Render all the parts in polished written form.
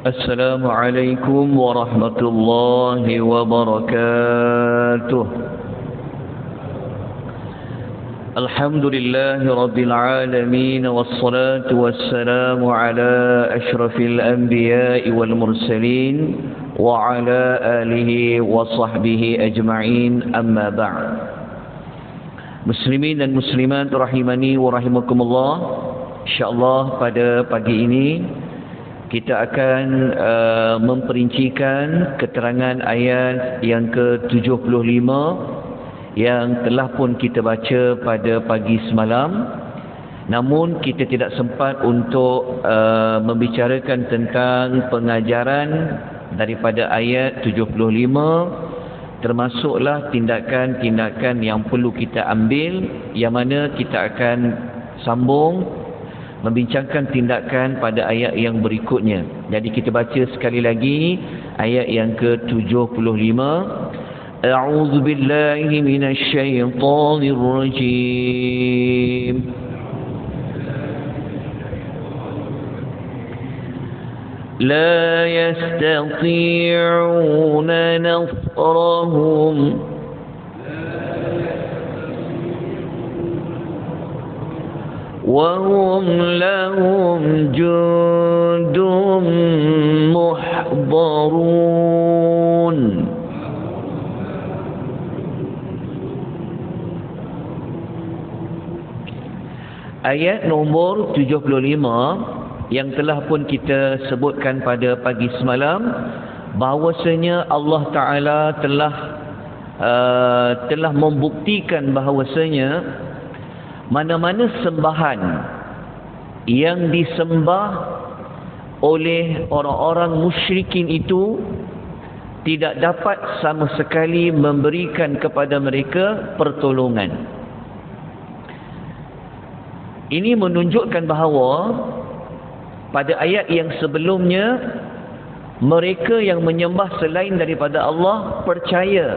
السلام عليكم ورحمة الله وبركاته. الحمد لله رب العالمين والصلاة والسلام على أشرف الأنبياء والمرسلين وعلى آله وصحبه أجمعين أما بعد. Muslimin dan muslimat rahimani wa rahimakumullah. InsyaAllah pada pagi ini kita akan memperincikan keterangan ayat yang ke-75 yang telah pun kita baca pada pagi semalam. Namun kita tidak sempat untuk membicarakan tentang pengajaran daripada ayat 75, termasuklah tindakan-tindakan yang perlu kita ambil, yang mana kita akan sambung membincangkan tindakan pada ayat yang berikutnya. Jadi kita baca sekali lagi ayat yang ke-75. A'udzu billahi minasy syaithanir rajim. La yastati'una nasrahum وهم لهم جند محضرون. Ayat nombor 75 yang telah pun kita sebutkan pada pagi semalam, bahawasanya Allah Ta'ala telah membuktikan bahawasanya mana-mana sembahan yang disembah oleh orang-orang musyrikin itu tidak dapat sama sekali memberikan kepada mereka pertolongan. Ini menunjukkan bahawa pada ayat yang sebelumnya, mereka yang menyembah selain daripada Allah percaya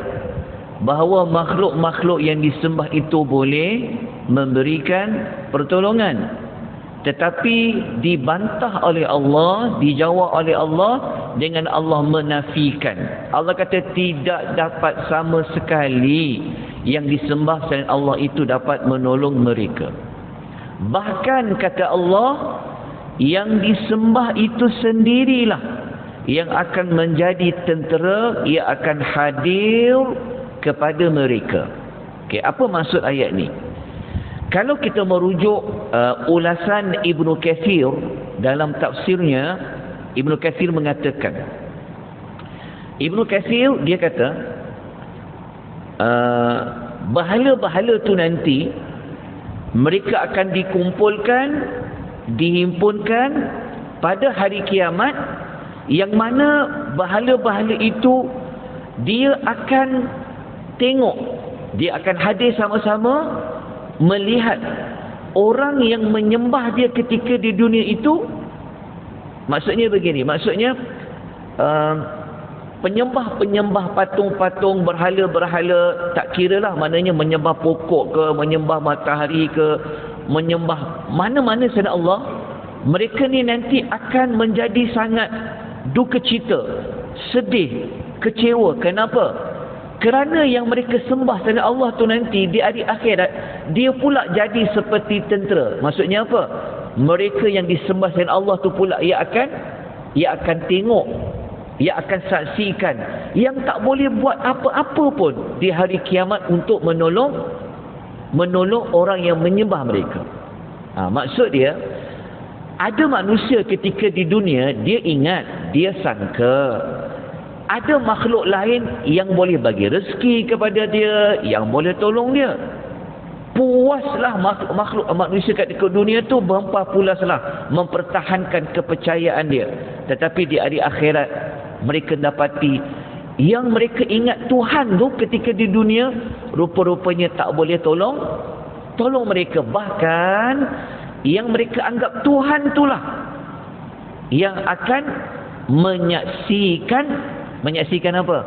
bahawa makhluk-makhluk yang disembah itu boleh memberikan pertolongan, tetapi dibantah oleh Allah, dijawab oleh Allah dengan Allah menafikan. Allah kata tidak dapat sama sekali yang disembah selain Allah itu dapat menolong mereka. Bahkan kata Allah, yang disembah itu sendirilah yang akan menjadi tentera, ia akan hadir kepada mereka. Okey, apa maksud ayat ni? Kalau kita merujuk ulasan Ibnu Katsir dalam tafsirnya, Ibnu Katsir mengatakan, Ibnu Katsir dia kata bahala-bahala tu nanti mereka akan dikumpulkan, dihimpunkan pada hari kiamat, yang mana bahala-bahala itu dia akan tengok, dia akan hadir sama-sama melihat orang yang menyembah dia ketika di dunia itu. Maksudnya begini, maksudnya penyembah-penyembah patung-patung, berhala-berhala, tak kiralah maknanya menyembah pokok ke, menyembah matahari ke, menyembah mana-mana selain Allah, mereka ni nanti akan menjadi sangat duka cita, sedih, kecewa. Kenapa? Kerana yang mereka sembah selain Allah tu nanti di hari akhirat, dia pula jadi seperti tentera. Maksudnya apa? Mereka yang disembah selain Allah tu pula ia akan tengok, ia akan saksikan, yang tak boleh buat apa-apa pun di hari kiamat untuk menolong orang yang menyembah mereka. Maksud dia, ada manusia ketika di dunia dia ingat, dia sangka ada makhluk lain yang boleh bagi rezeki kepada dia, yang boleh tolong dia. Puaslah makhluk manusia kat dunia tu, berpuaslah mempertahankan kepercayaan dia. Tetapi di hari akhirat mereka dapati yang mereka ingat Tuhan tu ketika di dunia, rupa-rupanya tak boleh tolong mereka. Bahkan yang mereka anggap Tuhan itulah yang akan menyaksikan apa?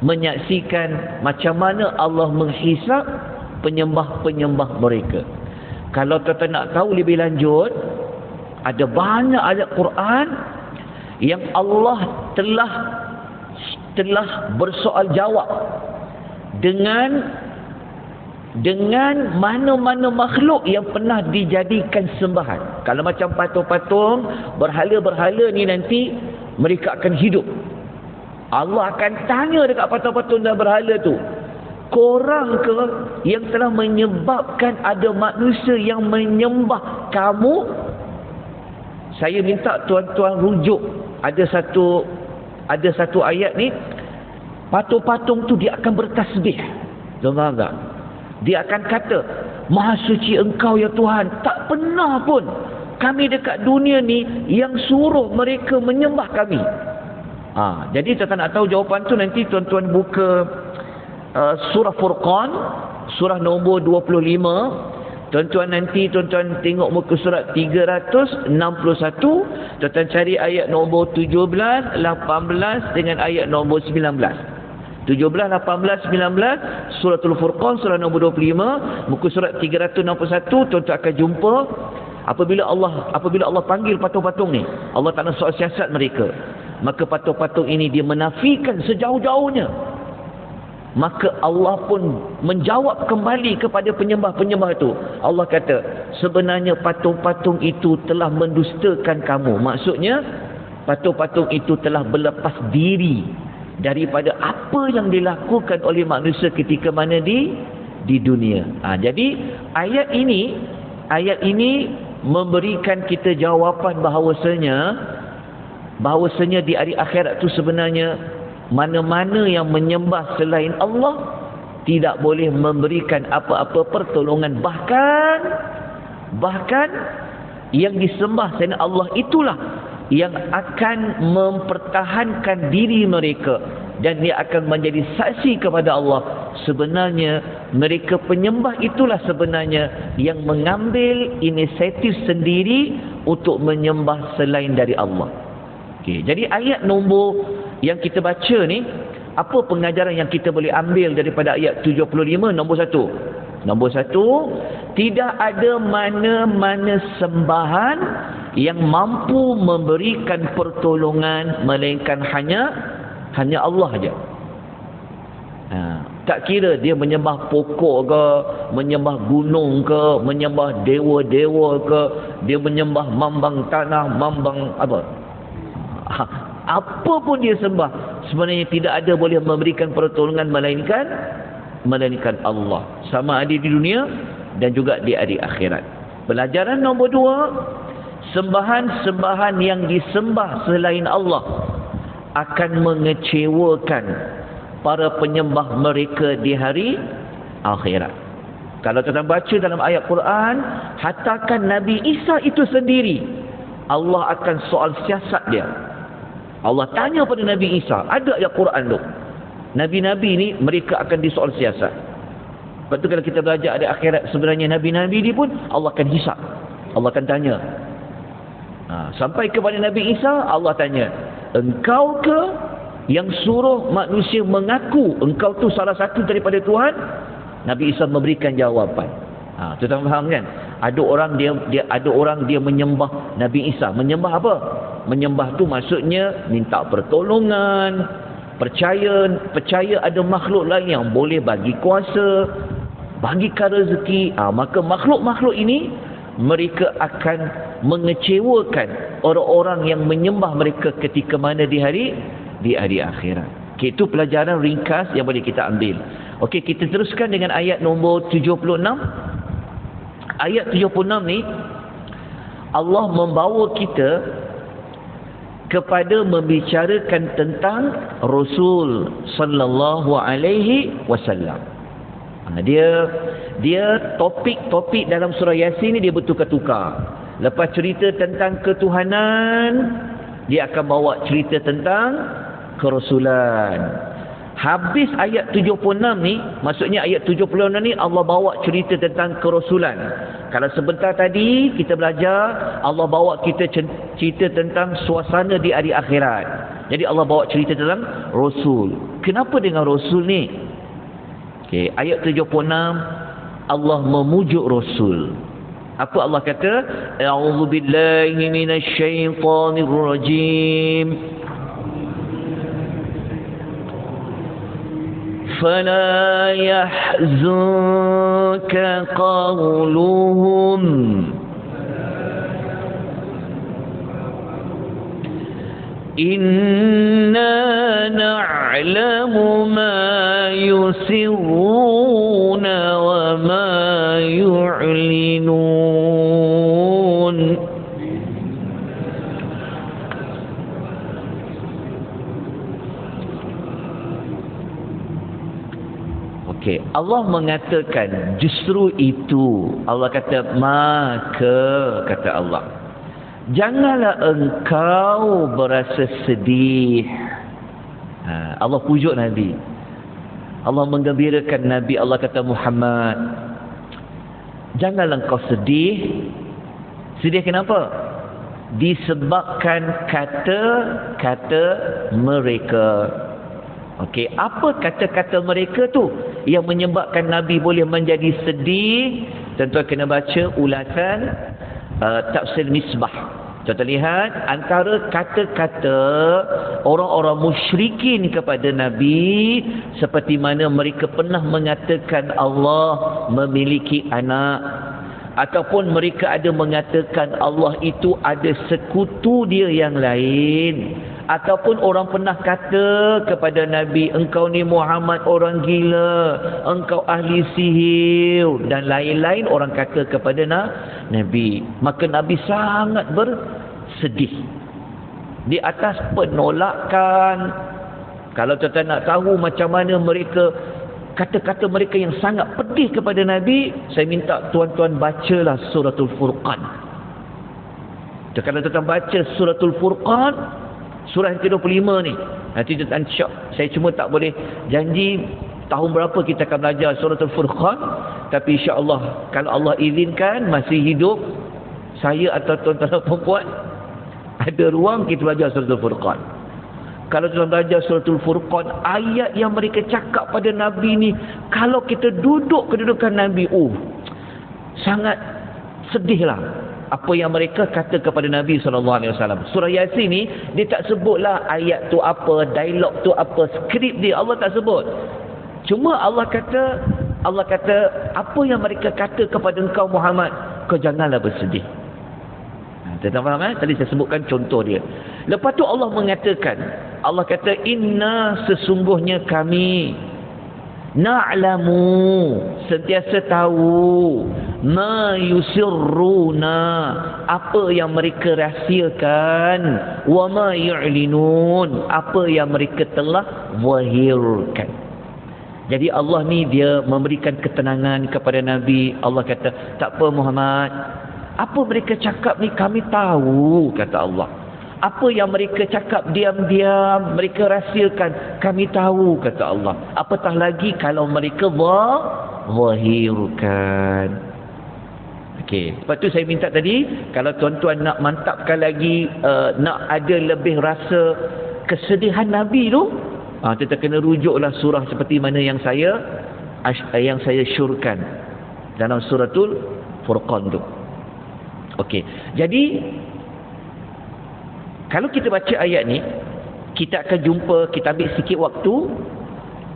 Menyaksikan macam mana Allah menghisap penyembah-penyembah mereka. Kalau kita nak tahu lebih lanjut, ada banyak ayat Quran yang Allah telah bersoal jawab dengan mana-mana makhluk yang pernah dijadikan sembahan. Kalau macam patung-patung, berhala-berhala ni nanti mereka akan hidup. Allah akan tanya dekat patung-patung dan berhala tu, korang ke yang telah menyebabkan ada manusia yang menyembah kamu? Saya minta tuan-tuan rujuk, ada satu ayat ni, patung-patung tu dia akan bertasbih. Faham tak? Dia akan kata, Maha suci Engkau ya Tuhan, tak pernah pun kami dekat dunia ni yang suruh mereka menyembah kami. Jadi tuan-tuan nak tahu jawapan tu, nanti tuan-tuan buka surah Furqan, surah nombor 25. Tuan-tuan nanti tuan-tuan tengok muka surat 361, tuan-tuan cari ayat nombor 17, 18 dengan ayat nombor 19. 17, 18, 19, suratul Furqan, surah nombor 25, muka surat 361, tuan-tuan akan jumpa apabila Allah panggil patung-patung ni, Allah tak nak soal siasat mereka, maka patung-patung ini dia menafikan sejauh-jauhnya. Maka Allah pun menjawab kembali kepada penyembah-penyembah itu. Allah kata, sebenarnya patung-patung itu telah mendustakan kamu. Maksudnya, patung-patung itu telah berlepas diri daripada apa yang dilakukan oleh manusia ketika mana di dunia. Jadi ayat ini memberikan kita jawapan bahawasanya di hari akhirat itu sebenarnya mana-mana yang menyembah selain Allah tidak boleh memberikan apa-apa pertolongan, bahkan yang disembah selain Allah itulah yang akan mempertahankan diri mereka, dan dia akan menjadi saksi kepada Allah. Sebenarnya mereka penyembah itulah sebenarnya yang mengambil inisiatif sendiri untuk menyembah selain dari Allah. Jadi ayat nombor yang kita baca ni, apa pengajaran yang kita boleh ambil daripada ayat 75? Nombor satu, tidak ada mana-mana sembahan yang mampu memberikan pertolongan melainkan hanya Allah saja. Tak kira dia menyembah pokok ke, menyembah gunung ke, menyembah dewa-dewa ke, dia menyembah mambang tanah, mambang apa pun dia sembah, sebenarnya tidak ada boleh memberikan pertolongan melainkan Allah, sama ada di dunia dan juga di hari akhirat. Pelajaran nombor 2, sembahan-sembahan yang disembah selain Allah akan mengecewakan para penyembah mereka di hari akhirat. Kalau kita baca dalam ayat Quran, hatakan Nabi Isa itu sendiri, Allah akan soal siasat dia. Allah tanya pada Nabi Isa, ada ayat Quran tu, Nabi-Nabi ni mereka akan disoal siasat. Lepas tu kalau kita belajar ada akhirat, sebenarnya Nabi-Nabi ni pun Allah akan hisap, Allah akan tanya. Sampai kepada Nabi Isa, Allah tanya, engkau ke yang suruh manusia mengaku engkau tu salah satu daripada Tuhan? Nabi Isa memberikan jawapan. Tuan faham kan? Ada orang dia menyembah Nabi Isa. Menyembah apa? Menyembah tu maksudnya minta pertolongan, percaya ada makhluk lain yang boleh bagi kuasa, bagikan rezeki. Maka makhluk-makhluk ini mereka akan mengecewakan orang-orang yang menyembah mereka ketika mana di hari akhirat. Itu pelajaran ringkas yang boleh kita ambil. Kita teruskan dengan ayat nombor 76. Ayat 76 ni Allah membawa kita kepada membicarakan tentang Rasul sallallahu alaihi wasallam. Dia topik-topik dalam surah Yasin ni dia bertukar-tukar. Lepas cerita tentang ketuhanan, dia akan bawa cerita tentang kerasulan. Habis ayat 76 ni, maksudnya ayat 76 ni Allah bawa cerita tentang kerasulan. Kalau sebentar tadi kita belajar, Allah bawa kita cerita tentang suasana di hari akhirat. Jadi Allah bawa cerita tentang Rasul. Kenapa dengan Rasul ni? Ayat 76 Allah memujuk Rasul. Apa Allah kata? A'udzu billahi minasy syaithanir rajim. فلا يحزنك قولهم إنا نعلم ما يسرون وما يعلنون. Okey, Allah mengatakan justru itu. Allah kata maka, kata Allah, janganlah engkau berasa sedih. Allah pujuk Nabi. Allah menggembirakan Nabi. Allah kata Muhammad, janganlah engkau sedih. Sedih kenapa? Disebabkan kata-kata mereka. Okey, apa kata-kata mereka tu yang menyebabkan Nabi boleh menjadi sedih? Tentu kena baca ulasan Tafsir Misbah. Kita lihat antara kata-kata orang-orang musyrikin kepada Nabi, seperti mana mereka pernah mengatakan Allah memiliki anak, ataupun mereka ada mengatakan Allah itu ada sekutu dia yang lain, ataupun orang pernah kata kepada Nabi, engkau ni Muhammad orang gila, engkau ahli sihir, dan lain-lain orang kata kepada Nabi. Maka Nabi sangat bersedih di atas penolakan. Kalau tuan-tuan nak tahu macam mana mereka, kata-kata mereka yang sangat pedih kepada Nabi, saya minta tuan-tuan bacalah Suratul Furqan. Kalau tuan-tuan baca Suratul Furqan, surah yang ke-25 ni, nanti tuan-tuan syok. Saya cuma tak boleh janji tahun berapa kita akan belajar Suratul Furqan, tapi insya-Allah kalau Allah izinkan masih hidup saya atau tuan-tuan perempuan, ada ruang kita belajar Suratul Furqan. Kalau tuan belajar Suratul Furqan, ayat yang mereka cakap pada Nabi ni, kalau kita duduk kedudukan Nabi, sangat sedihlah apa yang mereka kata kepada Nabi SAW. Surah Yasin ni, dia tak sebutlah ayat tu apa, dialog tu apa, skrip dia, Allah tak sebut. Cuma Allah kata apa yang mereka kata kepada engkau Muhammad, kau janganlah bersedih. Tuan faham Tadi saya sebutkan contoh dia. Lepas tu Allah mengatakan, Allah kata inna, sesungguhnya kami, na'lamu, sentiasa tahu, ma yusirruna, apa yang mereka rahsiakan, wa ma yu'linun, apa yang mereka telah zahirkan. Jadi Allah ni dia memberikan ketenangan kepada Nabi. Allah kata, tak apa Muhammad, apa mereka cakap ni kami tahu, kata Allah. Apa yang mereka cakap diam-diam, mereka rahsiakan, kami tahu, kata Allah. Apatah lagi kalau mereka zahirkan. Okey, lepas tu saya minta tadi, kalau tuan-tuan nak mantapkan lagi, nak ada lebih rasa kesedihan Nabi tu, kita kena rujuklah surah seperti mana yang saya syurkan dalam Suratul Furqan tu. Okey, jadi kalau kita baca ayat ni, kita akan jumpa, kita ambil sikit waktu,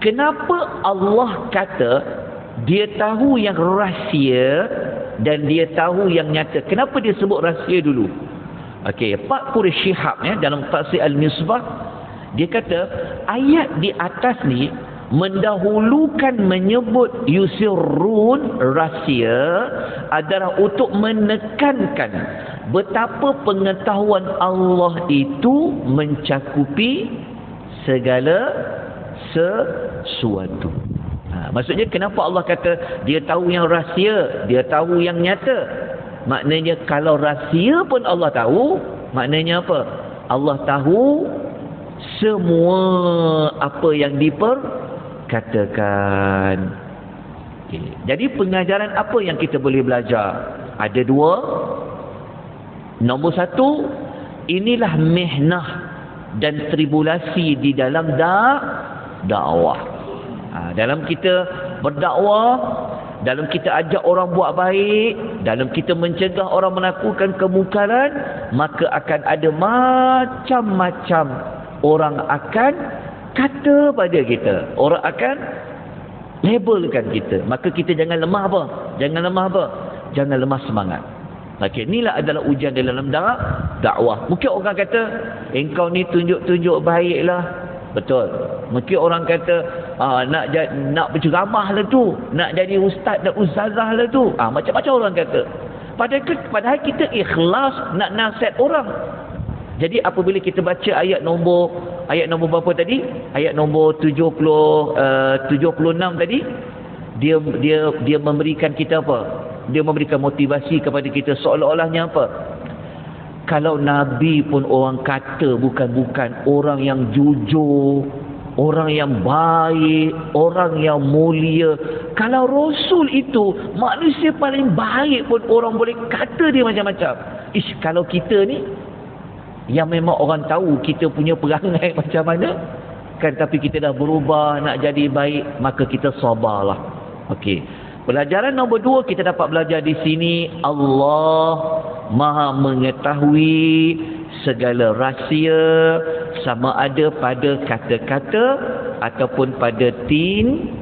kenapa Allah kata dia tahu yang rahsia dan dia tahu yang nyata. Kenapa dia sebut rahsia dulu? Okey, Pak Quraish Shihab dalam Tafsir Al-Misbah, dia kata ayat di atas ni mendahulukan menyebut yusirrun, rahsia, adalah untuk menekankan betapa pengetahuan Allah itu mencakupi segala sesuatu. Maksudnya kenapa Allah kata dia tahu yang rahsia, dia tahu yang nyata? Maknanya kalau rahsia pun Allah tahu, maknanya apa? Allah tahu semua apa yang diperkatakan. Okay. Jadi pengajaran apa yang kita boleh belajar? Ada dua. Nombor satu, inilah mihnah dan tribulasi di dalam dakwah. Dalam kita berdakwah, dalam kita ajak orang buat baik, dalam kita mencegah orang melakukan kemungkaran, maka akan ada macam-macam orang akan kata pada kita, orang akan labelkan kita. Maka kita jangan lemah apa? Jangan lemah apa? Jangan lemah semangat. Okey, inilah adalah ujian dalam dakwah. Mungkin orang kata, engkau ni tunjuk-tunjuk baiklah. Betul. Mungkin orang kata, nak berceramah lah tu, nak jadi ustaz dan ustazah lah tu. Macam-macam orang kata. Padahal kita ikhlas nak nasihat orang. Jadi apabila kita baca ayat nombor berapa tadi? Ayat nombor 76 tadi, dia memberikan kita apa? Dia memberikan motivasi kepada kita, seolah-olahnya apa? Kalau Nabi pun orang kata bukan orang yang jujur, orang yang baik, orang yang mulia. Kalau Rasul itu manusia paling baik pun orang boleh kata dia macam-macam. Kalau kita ni yang memang orang tahu kita punya perangai macam mana kan, tapi kita dah berubah nak jadi baik, maka kita sabarlah. Okey. Pelajaran nombor 2 kita dapat belajar di sini, Allah Maha mengetahui segala rahsia, sama ada pada kata-kata ataupun pada tindakan.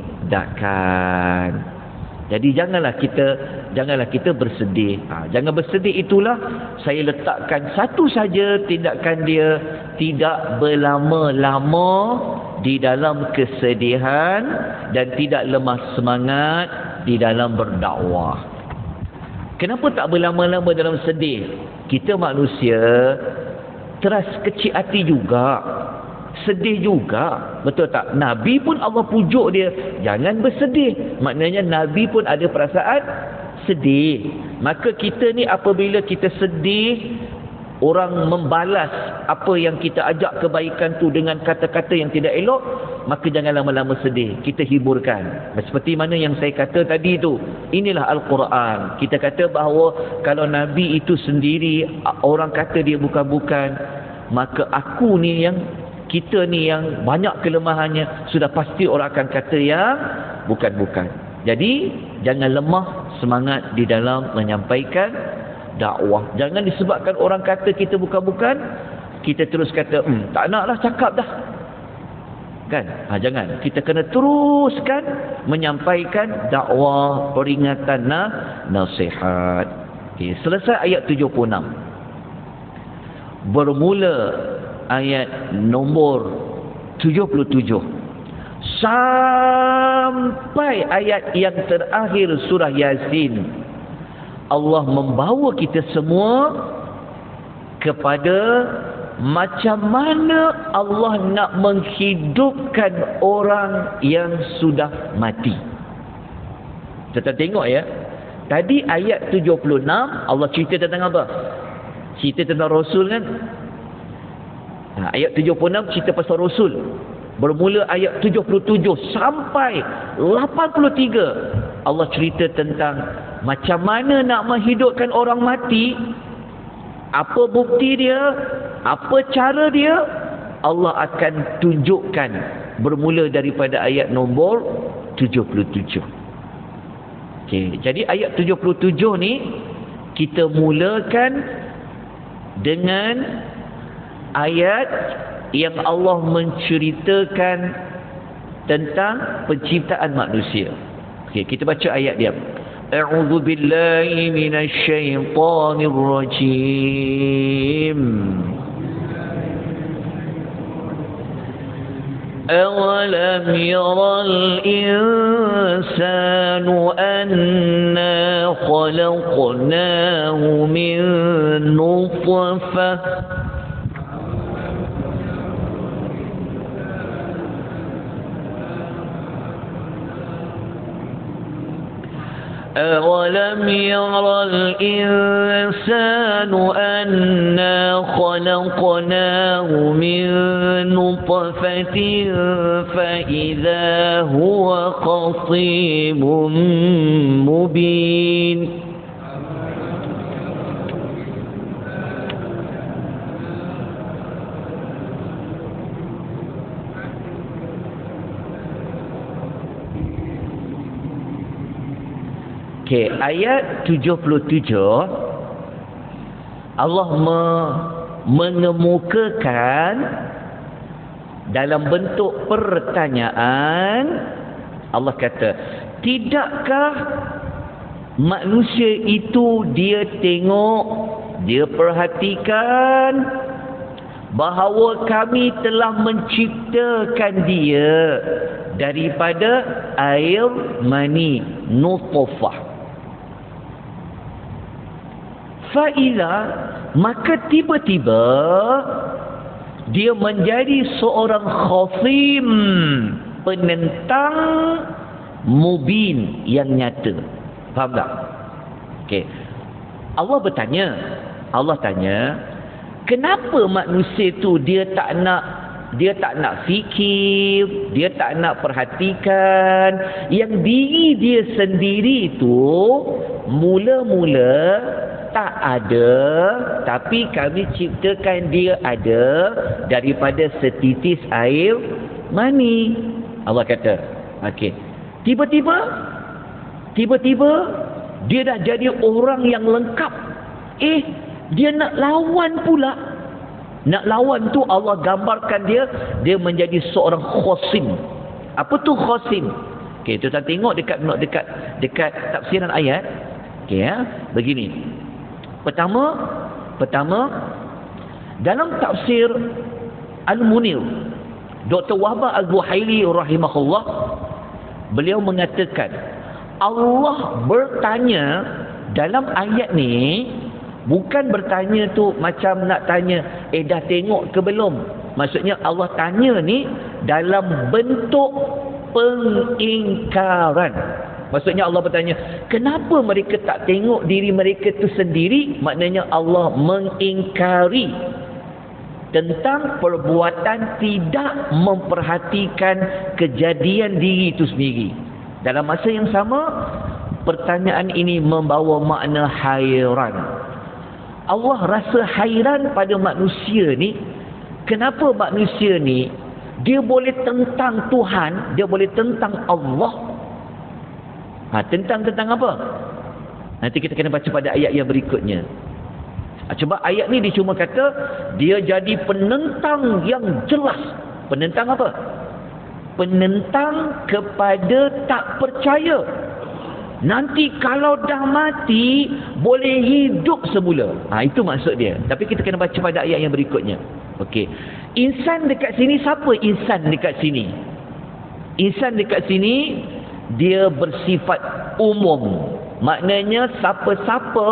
Jadi janganlah kita bersedih. Jangan bersedih, itulah saya letakkan satu saja tindakan dia, tidak berlama-lama di dalam kesedihan dan tidak lemah semangat di dalam berdakwah. Kenapa tak berlama-lama dalam sedih? Kita manusia teras kecil hati juga, sedih juga, betul tak? Nabi pun Allah pujuk dia, jangan bersedih. Maknanya Nabi pun ada perasaan sedih. Maka kita ni apabila kita sedih, orang membalas apa yang kita ajak kebaikan tu dengan kata-kata yang tidak elok, maka jangan lama-lama sedih, kita hiburkan. Seperti mana yang saya kata tadi tu, inilah Al-Quran. Kita kata bahawa kalau Nabi itu sendiri orang kata dia bukan-bukan, maka kita ni yang banyak kelemahannya, sudah pasti orang akan kata yang bukan-bukan. Jadi jangan lemah semangat di dalam menyampaikan dakwah. Jangan disebabkan orang kata kita bukan-bukan, kita terus kata tak naklah cakap dah kan. Jangan. Kita kena teruskan menyampaikan dakwah, peringatan, nasihat. Okay. Selesai ayat 76. Bermula ayat nombor 77 sampai ayat yang terakhir surah Yasin, Allah membawa kita semua kepada macam mana Allah nak menghidupkan orang yang sudah mati. Kita tengok ya. Tadi ayat 76 Allah cerita tentang apa? Cerita tentang Rasul kan? Ayat 76 cerita pasal Rasul. Bermula ayat 77 sampai 83 Allah cerita tentang macam mana nak menghidupkan orang mati, apa bukti dia, apa cara dia, Allah akan tunjukkan bermula daripada ayat nombor 77. Okey, jadi ayat 77 ni kita mulakan dengan ayat yang Allah menceritakan tentang penciptaan manusia. Okey, kita baca ayat dia. A'udzu billahi minasy syaithanir rajim. أَوَلَمْ يَرَ الْإِنسَانُ أَنَّا خَلَقْنَاهُ مِنْ نُطْفَةٍ أَوَلَمْ يَرَ الْإِنسَانُ أَنَّا خَلَقْنَاهُ مِنْ نُطْفَةٍ فَإِذَا هُوَ خَصِيمٌ مُبِينٌ. Okey, ayat 77 Allah mengemukakan dalam bentuk pertanyaan. Allah kata, tidakkah manusia itu dia tengok, dia perhatikan bahawa kami telah menciptakan dia daripada air mani, nutfah. Fa'ila, maka tiba-tiba dia menjadi seorang khasim, penentang mubin yang nyata. Faham tak? Okey. Allah tanya, kenapa manusia tu dia tak nak fikir, dia tak nak perhatikan yang diri dia sendiri tu mula-mula tak ada, tapi kami ciptakan dia ada daripada setitis air mani. Allah kata, okey. Tiba-tiba dia dah jadi orang yang lengkap. Dia nak lawan pula. Nak lawan tu Allah gambarkan dia menjadi seorang khasim. Apa tu khasim? Okey, tuan tengok dekat tafsiran ayat. Okey ya, begini. Pertama dalam tafsir Al-Munir, Dr. Wahbah Al-Buhaili rahimahullah, beliau mengatakan Allah bertanya dalam ayat ni, bukan bertanya tu macam nak tanya, dah tengok ke belum? Maksudnya Allah tanya ni dalam bentuk pengingkaran. Maksudnya Allah bertanya, kenapa mereka tak tengok diri mereka tu sendiri? Maknanya Allah mengingkari tentang perbuatan tidak memperhatikan kejadian diri itu sendiri. Dalam masa yang sama, pertanyaan ini membawa makna hairan. Allah rasa hairan pada manusia ni. Kenapa manusia ni dia boleh tentang Tuhan, dia boleh tentang Allah. Tentang apa? Nanti kita kena baca pada ayat yang berikutnya. Cuba ayat ni dia cuma kata dia jadi penentang yang jelas. Penentang apa? Penentang kepada tak percaya. Nanti kalau dah mati boleh hidup semula. Itu maksud dia. Tapi kita kena baca pada ayat yang berikutnya. Okey. Insan dekat sini, siapa insan dekat sini? Insan dekat sini dia bersifat umum. Maknanya siapa-siapa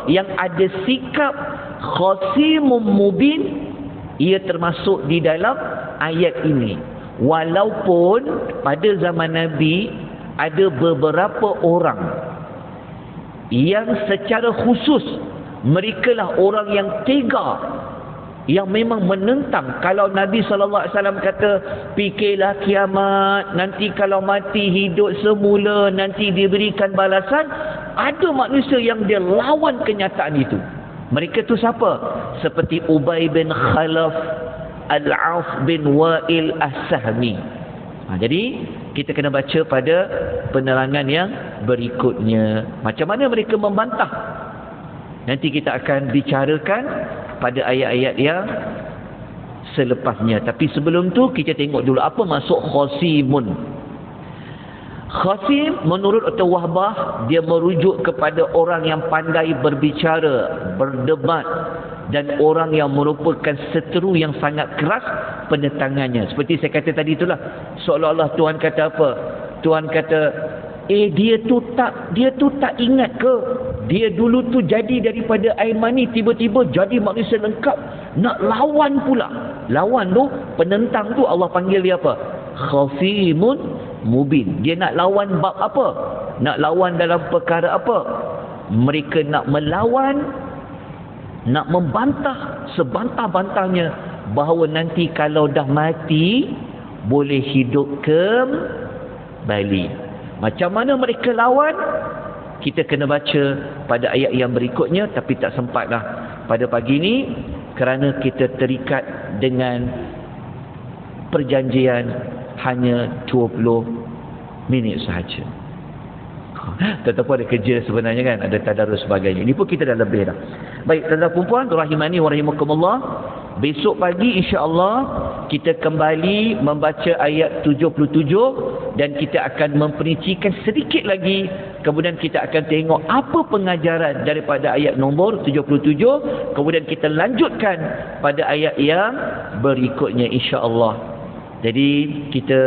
yang ada sikap khasimum mubin, ia termasuk di dalam ayat ini. Walaupun pada zaman Nabi ada beberapa orang yang secara khusus mereka lah orang yang tega, yang memang menentang. Kalau Nabi SAW kata fikirlah kiamat, nanti kalau mati hidup semula, nanti diberikan balasan, ada manusia yang dia lawan kenyataan itu. Mereka tu siapa? Seperti Ubay bin Khalaf, Al-Auf bin Wa'il As-Sahmi. Jadi kita kena baca pada penerangan yang berikutnya macam mana mereka membantah. Nanti kita akan bicarakan pada ayat-ayat yang selepasnya. Tapi sebelum tu kita tengok dulu apa maksud khasimun. Khasim menurut Dr. Wahbah, dia merujuk kepada orang yang pandai berbicara, berdebat, dan orang yang merupakan seteru yang sangat keras penentangannya. Seperti saya kata tadi itulah, seolah-olah Tuhan kata apa? Tuhan kata, dia tu tak ingat ke? Dia dulu tu jadi daripada air mani, tiba-tiba jadi manusia lengkap, nak lawan pula. Lawan tu, penentang tu Allah panggil dia apa? Khasimun mubin. Dia nak lawan bab apa? Nak lawan dalam perkara apa? Mereka nak melawan, nak membantah sebantah-bantahnya bahawa nanti kalau dah mati boleh hidup kembali. Macam mana mereka lawan? Kita kena baca pada ayat yang berikutnya, tapi tak sempatlah pada pagi ini kerana kita terikat dengan perjanjian hanya 20 minit sahaja. Tetapi ada kerja sebenarnya kan, ada tadarus sebagainya. Ini pun kita dah lebih dah. Baik, tuan-tuan perempuan, rahimani wa rahimakumullah. Besok pagi insya-Allah kita kembali membaca ayat 77 dan kita akan memperincikan sedikit lagi. Kemudian kita akan tengok apa pengajaran daripada ayat nombor 77. Kemudian kita lanjutkan pada ayat yang berikutnya insya-Allah. Jadi kita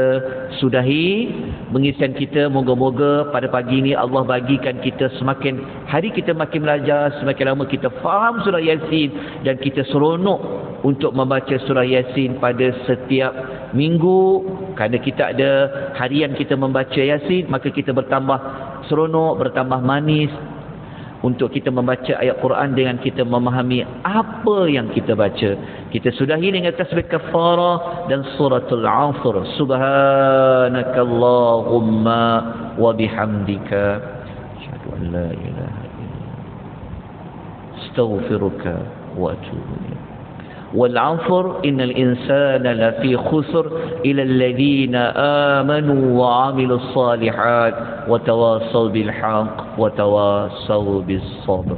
sudahi pengisian kita. Moga-moga pada pagi ini Allah bagikan kita semakin hari kita makin belajar, semakin lama kita faham surah Yasin dan kita seronok untuk membaca surah Yasin pada setiap minggu. Kerana kita ada harian kita membaca Yasin, maka kita bertambah seronok, bertambah manis untuk kita membaca ayat Quran dengan kita memahami apa yang kita baca. Kita sudahi dengan tasbih kafarah dan suratul Asr. Subhanakallahumma wa bihamdika asyhadu an la ilaha illa anta astaghfiruka wa atubu ilaik. والعصر إن الإنسان لفي خسر إلى الذين آمنوا وعملوا الصالحات وتواصوا بالحق وتواصوا بالصبر.